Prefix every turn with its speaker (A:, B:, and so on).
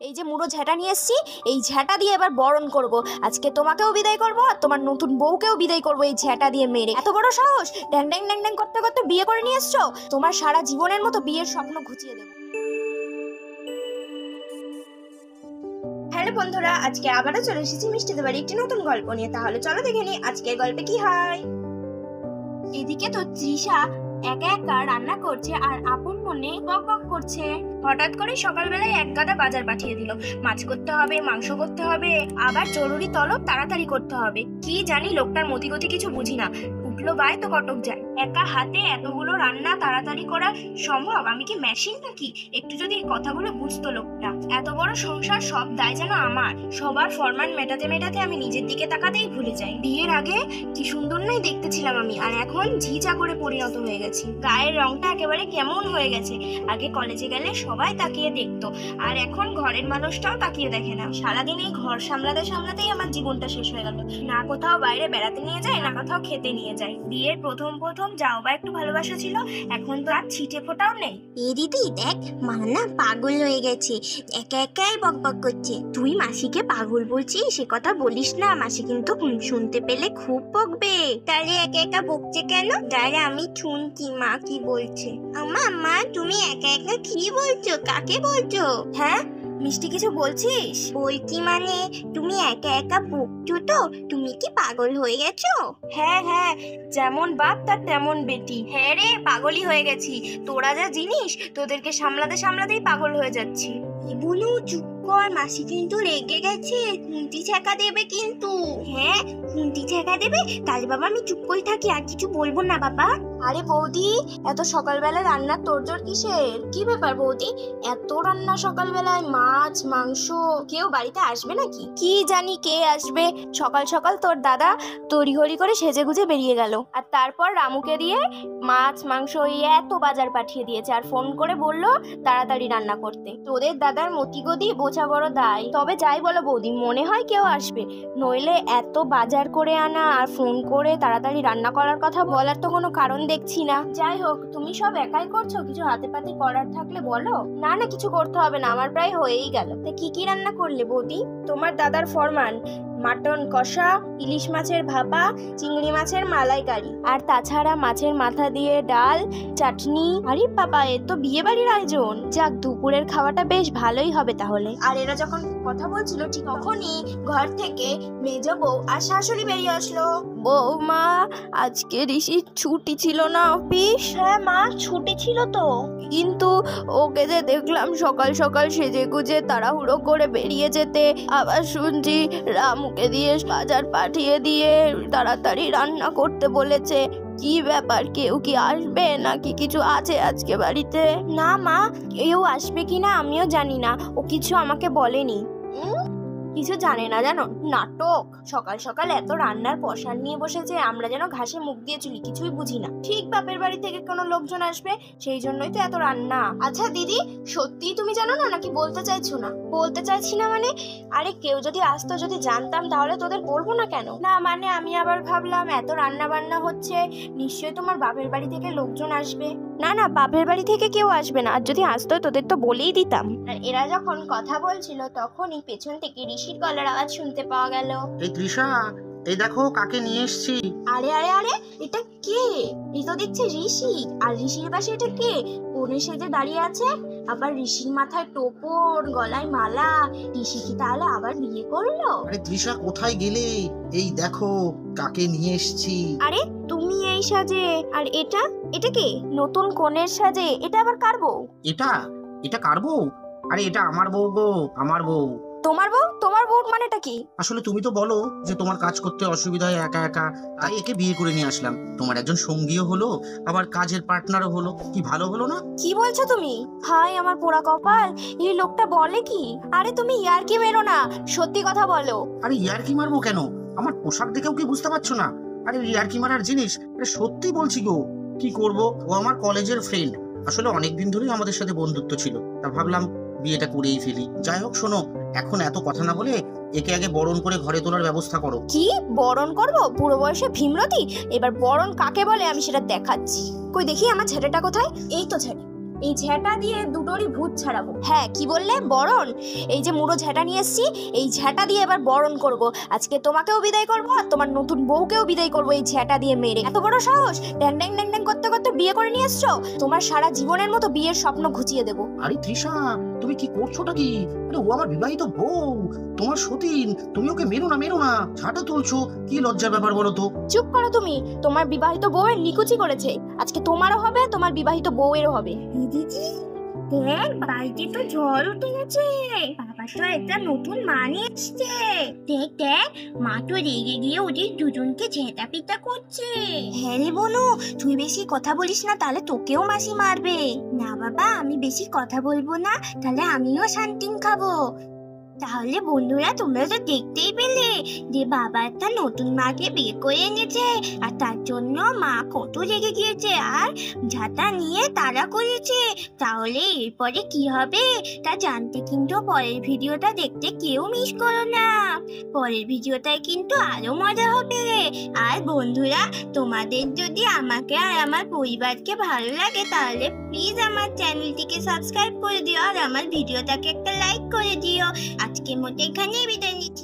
A: এই যে মুড়ো ঝাঁটা নিয়ে এসেছি, এই ঝাঁটা দিয়ে এবার বরণ করব। আজকে তোমাকেও বিদায় করব আর তোমার নতুন বউকেও বিদায় করব এই ঝাঁটা দিয়ে মেরে। এত বড় সাহস! ড্যাং ড্যাং ড্যাং ড্যাং করতে করতে বিয়ে করে নিয়ে এসছো। তোমার সারা জীবনের মতো বিয়ের স্বপ্ন ঘুচিয়ে দেবো। হ্যালো বন্ধুরা, আজকে আবারও চলে এসেছি মিষ্টিদের বাড়ি একটি নতুন গল্প নিয়ে। তাহলে চলো দেখে নিই আজকের গল্পে কি হয়। এদিকে তো তৃষা একা একা রান্না করছে আর আপন মনে বক বক করছে। হঠাৎ করে সকালবেলায় এক গাদা বাজার পাঠিয়ে দিল। মাছ করতে হবে, মাংস করতে হবে, আবার জরুরি তলব তাড়াতাড়ি করতে হবে। কি জানি লোকটার মতিগতি কিছু বুঝি না। উঠলো বাই তো কটক যায়। একা হাতে এতগুলো রান্না তাড়াতাড়ি করা সম্ভব? আমি কি মেশিন নাকি? একটু যদি এই কথাগুলো বুঝতো লোকটা। এত বড় সংসার, সব দায় যেন আমার। সবার ফরমান মেটাতে মেটাতে আমি নিজের দিকে তাকাতেই ভুলে যাই। বিয়ের আগে কি সুন্দর নাই দেখতেছিলাম আমি, আর এখন ঝিঝা করে পরিণত হয়ে গেছি। গায়ের রংটা একেবারে কেমন হয়ে গেছে। আগে কলেজে গেলে সবাই তাকিয়ে দেখতো, আর এখন ঘরের মানুষটাও তাকিয়ে দেখে না। সারাদিন এই ঘর সামলাতে সামলাতেই আমার জীবনটা শেষ হয়ে গেল। না কোথাও বাইরে বেড়াতে নিয়ে যায়, না কোথাও খেতে নিয়ে যায়। বিয়ের প্রথম যাও বা একটু ভালোবাসা ছিল, এখন তো আর ছিটে ফোটাও নেই।
B: এই দিদি দেখ, মা না পাগল হয়ে গেছে, একা একাই বকবক করছে। তুই মাসিকে পাগল বলছিস, সে কথা বলিস না, মাসি কিন্তু শুনতে পেলে খুব বকবে। তাহলে একা একা বকছে কেন? তাহলে আমি শুনছি মা কি বলছে। মা তুমি একা একা কি বলছো? কাকে বলছো?
A: হ্যাঁ মিষ্টি, কিছু বলছিস?
B: বলছি মানে তুমি একা একা বকছো তো? তুমি কি পাগল হয়ে গেছো?
A: হ্যাঁ হ্যাঁ, যেমন বাপ তার তেমন বেটি। হ্যাঁ রে, পাগলই হয়ে গেছি। তোরা যা জিনিস, তোদেরকে সামলাতে সামলাতেই পাগল হয়ে যাচ্ছি।
B: বুনু চুপ কর, মাসি কিন্তু রেগে গেছে, খুন্তি ছেঁকা দেবে কিন্তু। হ্যাঁ খুন্তি ছেঁকা দেবে? তাহলে বাবা আমি চুপ করে থাকি, আর কিছু বলবো না বাবা।
A: আরে বৌদি, এত সকালবেলা রান্নার তোড়জোড় কিসের? কি ব্যাপার বৌদি, এত রান্না সকালবেলায়? মাছ মাংস, কেউ বাড়িতে আসবে নাকি? কি জানি কে আসবে। সকাল সকাল তোর দাদা তড়িঘড়ি করে সেজে গুজে বেরিয়ে গেল, আর তারপর রামুকে দিয়ে মাছ মাংস এত বাজার পাঠিয়ে দিয়েছে, আর ফোন করে বললো তাড়াতাড়ি রান্না করতে। তোদের দাদার মতিগতি বোঝা বড় দায়। তবে যাই বলো বৌদি, মনে হয় কেউ আসবে, নইলে এত বাজার করে আনা আর ফোন করে তাড়াতাড়ি রান্না করার কথা বলার তো কোনো কারণ দেখছি না। যাই হোক, তুমি সব একাই করছো, কিছু হাতে পাতে করার থাকলে বলো। না না, কিছু করতে হবে না, আমার প্রায় হয়েই গেল। তা কি কি রান্না করলে বৌদি? তোমার দাদার ফরমান, মাটন কষা, ইলিশ মাছের ভাপা, চিংড়ি মাছের মালাইকারি, আর তাছাড়া মাছের মাথা দিয়ে ডাল, চাটনি। আরে বাবা, এ তো বিয়ে বাড়ির আয়োজন। যাক, দুপুরের খাওয়াটা বেশ ভালোই হবে তাহলে। আর এরা যখন কথা বলছিল ঠিক তখনই ঘর থেকে মেজ বউ আর শাশুড়ি বেরিয়ে আসলো। বৌমা, আজকে ঋষির ছুটি ছিল না অফিস?
B: হ্যাঁ মা, ছুটি ছিল তো,
A: কিন্তু ওকে যে দেখলাম সকাল সকাল সেজে গুজে তাড়াহুড়ো করে বেরিয়ে যেতে। আবার শুনছি রামুকে দিয়ে বাজার পাঠিয়ে দিয়ে তাড়াতাড়ি রান্না করতে বলেছে। কি ব্যাপার, কেউ কি আসবে নাকি কিছু আছে আজকে বাড়িতে? না মা, কেউ আসবে কিনা আমিও জানি না, ও কিছু আমাকে বলেনি। কিছু জানে না জানো, নাটক। সকাল সকাল এত রান্নার পসার নিয়ে বসেছে, আমরা যেন ঘাসে মুখ দিয়ে চলি, কিছুই বুঝি না। ঠিক বাপের বাড়ি থেকে কোনো লোকজন আসবে, সেই জন্যই তো এত রান্না। আচ্ছা দিদি, সত্যি তুমি জানো না নাকি বলতে চাইছো না? বলতে চাইছি না মানে, আরে কেউ যদি আসতো, যদি জানতাম তাহলে তোদের বলবো না কেন? না মানে আমি আবার ভাবলাম এত রান্না বান্না হচ্ছে, নিশ্চয়ই তোমার বাপের বাড়ি থেকে লোকজন আসবে। না না, বাপের বাড়ি থেকে কেউ আসবে না, আর যদি আসতো তোদের তো বলেই দিতাম। আর এরা যখন কথা বলছিল তখনই পেছন থেকে ঋষির গলার আওয়াজ শুনতে পাওয়া গেল।
C: এই তৃষা, এই দেখো কাকে নিয়ে এসেছি।
A: আরে আরে আরে, এটা কে? এই তো দেখছি ঋষি। আর ঋষির পাশে এটা কে? কোনে সেজে দাঁড়িয়ে আছে, আবার ঋষির মাথায় টোপর, গলায় মালা। ঋষি কি তাহলে আবার বিয়ে করলো?
C: আরে তৃষা, কোথায় গেলে? এই দেখো কাকে নিয়ে এসেছি।
A: আরে তুমি এই সাজে, আর এটা এটা কে? নতুন কনের সাজে, এটা আবার কার বউ?
C: এটা এটা কার বউ? আরে এটা আমার বউ গো, আমার বউ।
A: তোমার বউ? তোমার বউ মানেটা কি?
C: আসলে তুমি তো বলো যে তোমার কাজ করতে অসুবিধা হয় একা একা, তাই একে বিয়ে করে নিয়ে আসলাম। তোমার একজন সঙ্গীও হলো, আবার কাজের পার্টনারও হলো। কি ভালো হলো না?
A: কি বলছো তুমি? হাই আমার পোড়া কপাল, এই লোকটা বলে কি? আরে তুমি ইয়ার্কি মেরো না, সত্যি কথা বলো।
C: আরে ইয়ার্কি মারবো কেন? আমার পোশাক দেখেও কি বুঝতে পারছো না? আরে ইয়ার্কি মারার জিনিস, আরে সত্যি বলছি গো। কি করব, ও আমার কলেজের ফ্রেন্ড। আসলে অনেকদিন ধরেই আমাদের সাথে বন্ধুত্ব ছিল, তা ভাবলাম বিয়েটা করেই ফেলি। যাই হোক শোনো, এখন এত কথা না বলে একে আগে বরণ করে ঘরে তোলার ব্যবস্থা করো।
A: কি বরণ করব? বুড়ো বয়সে ভীমরতি? এবার বরণ কাকে বলে আমি সেটা দেখাচ্ছি। কই দেখি আমার ছেলেটা কোথায়? এই তো ছেলে, এই ঝ্যাঁটা দিয়ে দুটোরই ভূত ছাড়াবো। হ্যাঁ, কি বললে? বরণ? এই যে মুড়ো ঝ্যাঁটা নিয়ে এসছি, এই ঝ্যাঁটা দিয়ে এবার বরণ করব। আজকে তোমাকেও বিদায় করব আর তোমার নতুন বউকেও বিদায় করব এই ঝ্যাঁটা দিয়ে মেরে। এত বড় সাহস! ড্যাং ড্যাং ড্যাং ড্যাং করতে করতে বিয়ে করে নিয়ে এসছো। তোমার সারা জীবনের মতো বিয়ের স্বপ্ন ঘুচিয়ে দেবো।
C: আরে তৃষা, তুমি কি করছোটা কি? আরে ও আমার বিবাহিত বউ, তোমার সতীন, তুমি ওকে মেরো না, ঝাঁটা তুলছো, কি লজ্জার ব্যাপার বলো তো।
A: চুপ করো তুমি। তোমার বিবাহিত বউয়ের নিকুচি করেছে, আজকে তোমারও হবে, তোমার বিবাহিত বউয়েরও হবে।
B: দিদি দেখ, বাড়িতে তো ঝড় উঠে গেছে। বাবা তো একটা নতুন মা নিয়ে এসছে। দেখ দেখ, মা তো রেগে গিয়ে ওদের দুজনকে ঝেঁটা পিটা করছে। হ্যাঁ রে বোনু, তুই বেশি কথা বলিস না, তাহলে তোকেও মাসি মারবে। না বাবা, আমি বেশি কথা বলবো না, তাহলে আমিও শান্তিং খাবো। তাহলে বন্ধুরা, তোমরা তো দেখতেই পেলে যে বাবা একটা নতুন মাকে বিয়ে করে এনেছে, আর তার জন্য মা কত রেগে গিয়েছে আর ঝাঁটা নিয়ে তাড়া করেছে। তাহলে এরপরে কি হবে তা জানতে কিন্তু পরের ভিডিওটা দেখতে কেউ মিস করো না। পরের ভিডিওটায় কিন্তু আরো মজা হবে। আর বন্ধুরা, তোমাদের যদি আমাকে আর আমার পরিবারকে ভালো লাগে তাহলে প্লিজ আমার চ্যানেলটিকে সাবস্ক্রাইব করে দিও আর আমার ভিডিওটাকে একটা লাইক করে দিও। আজকের মতো এখানেই বিদায় নিচ্ছি।